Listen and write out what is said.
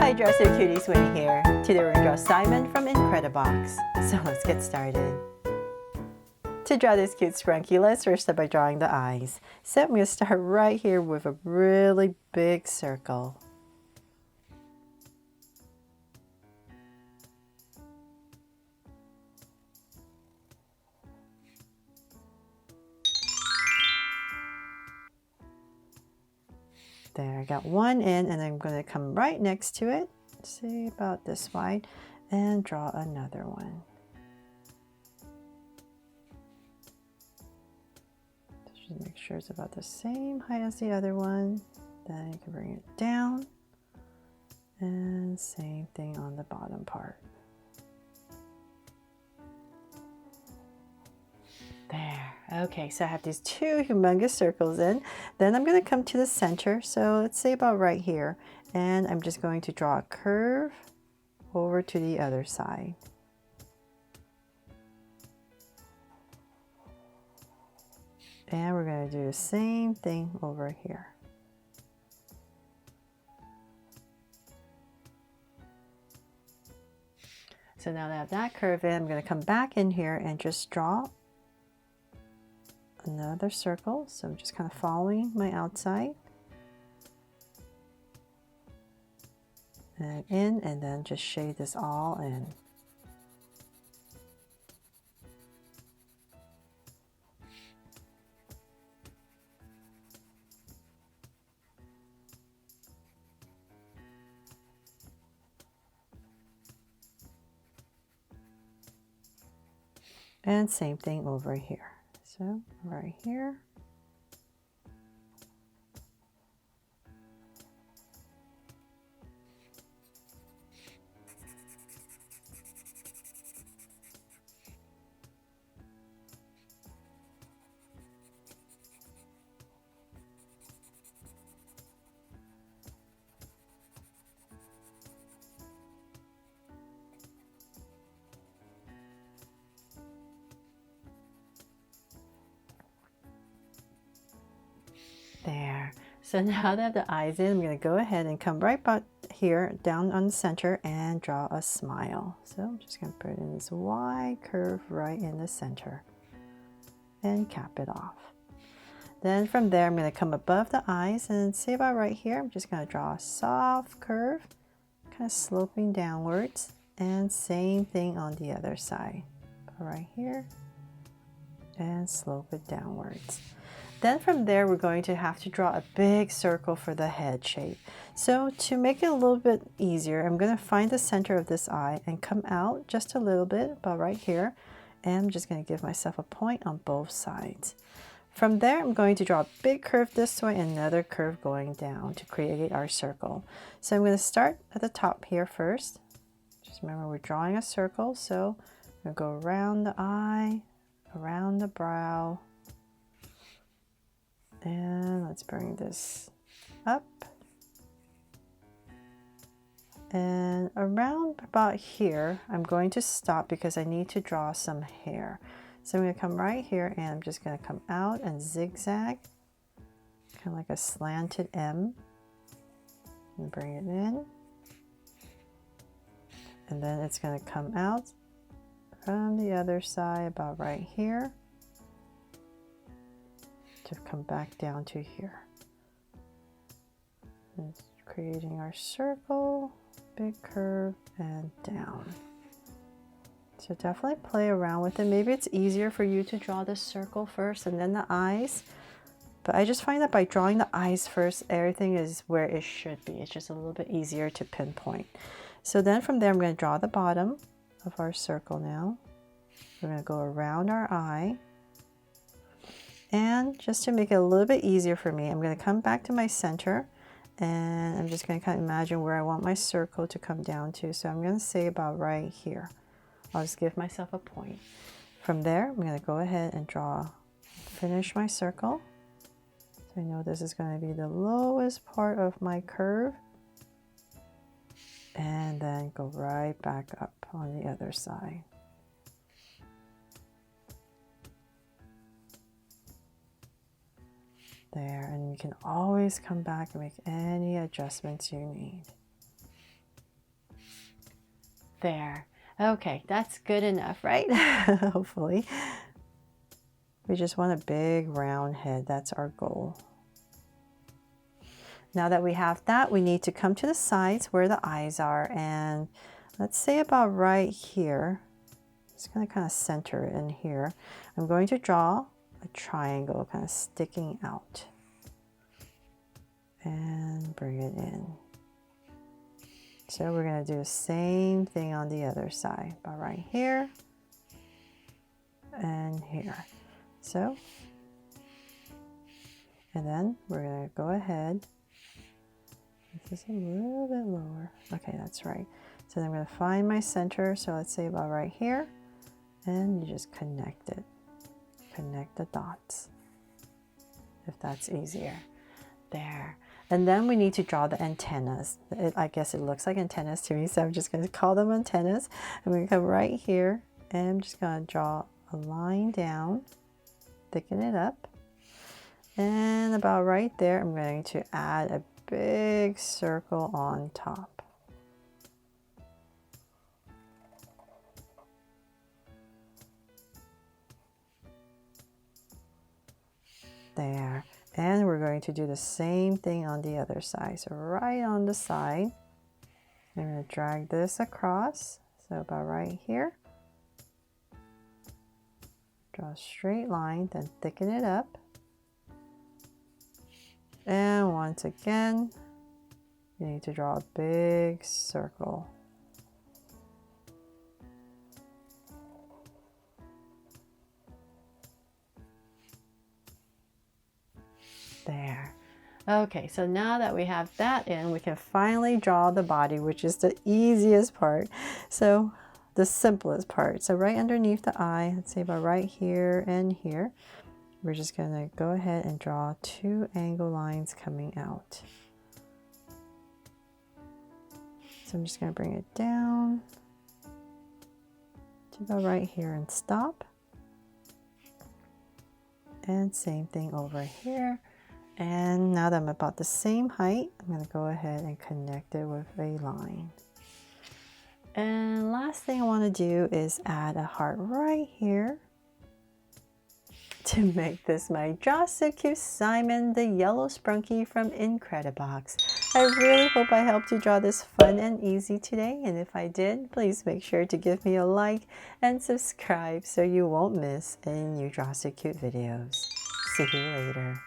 Hi Dresser Cuties, Winnie here. Today we're going to draw Simon from Incredibox. So let's get started. To draw this cute Sprunki, let's first start by drawing the eyes. So I'm going to start right here with a really big circle. There, I got one in, and I'm going to come right next to it, say about this wide, and draw another one. Just make sure it's about the same height as the other one. Then you can bring it down, and same thing on the bottom part. There. Okay, so I have these two humongous circles in. Then I'm going to come to the center, so let's say about right here, and I'm just going to draw a curve over to the other side. And we're going to do the same thing over here. So now that I have that curve in, I'm going to come back in here and just draw another circle. So I'm just kind of following my outside and in, and then just shade this all in. And same thing over here. So right here. There. So now that I have the eyes in, I'm going to go ahead and come right about here, down on the center, and draw a smile. So I'm just going to put in this wide curve right in the center and cap it off. Then from there, I'm going to come above the eyes and say about right here, I'm just going to draw a soft curve, kind of sloping downwards, and same thing on the other side. Right here, and slope it downwards. Then from there, we're going to have to draw a big circle for the head shape. So to make it a little bit easier, I'm going to find the center of this eye and come out just a little bit, about right here. And I'm just going to give myself a point on both sides. From there, I'm going to draw a big curve this way and another curve going down to create our circle. So I'm going to start at the top here first. Just remember, we're drawing a circle. So I'm going to go around the eye, around the brow, and let's bring this up. And around about here, I'm going to stop because I need to draw some hair. So I'm going to come right here, and I'm just going to come out and zigzag, kind of like a slanted M, and bring it in. And then it's going to come out from the other side about right here to come back down to here. And creating our circle, big curve, and down. So definitely play around with it. Maybe it's easier for you to draw the circle first and then the eyes. But I just find that by drawing the eyes first, everything is where it should be. It's just a little bit easier to pinpoint. So then from there, I'm going to draw the bottom of our circle now. We're going to go around our eye. And just to make it a little bit easier for me, I'm going to come back to my center, and I'm just going to kind of imagine where I want my circle to come down to. So I'm going to say about right here. I'll just give myself a point. From there, I'm going to go ahead and finish my circle. So I know this is going to be the lowest part of my curve. And then go right back up on the other side. There, and you can always come back and make any adjustments you need. There. Okay, that's good enough, right? Hopefully. We just want a big round head. That's our goal. Now that we have that, we need to come to the sides where the eyes are, and let's say about right here. Just going to kind of center it in here. I'm going to draw a triangle kind of sticking out and bring it in. So we're going to do the same thing on the other side, about right here and here. So, and then we're going to go ahead. This is a little bit lower. Okay, that's right. So then I'm going to find my center. So let's say about right here, and you just connect it. Connect the dots, if that's easier. There. And then we need to draw the antennas. I guess it looks like antennas to me, so I'm just going to call them antennas. I'm going to come right here, and I'm just going to draw a line down, thicken it up, and about right there, I'm going to add a big circle on top. There. And we're going to do the same thing on the other side. So right on the side, I'm going to drag this across. So about right here. Draw a straight line, then thicken it up. And once again, you need to draw a big circle. There. Okay, so now that we have that in, we can finally draw the body, which is the easiest part. So the simplest part. So right underneath the eye, let's say about right here and here, we're just going to go ahead and draw two angle lines coming out. So I'm just going to bring it down to about right here and stop. And same thing over here. And now that I'm about the same height, I'm going to go ahead and connect it with a line. And last thing I want to do is add a heart right here to make this my Draw So Cute Simon, the Yellow Sprunki from Incredibox. I really hope I helped you draw this fun and easy today, and if I did, please make sure to give me a like and subscribe so you won't miss any new Draw So Cute videos. See you later.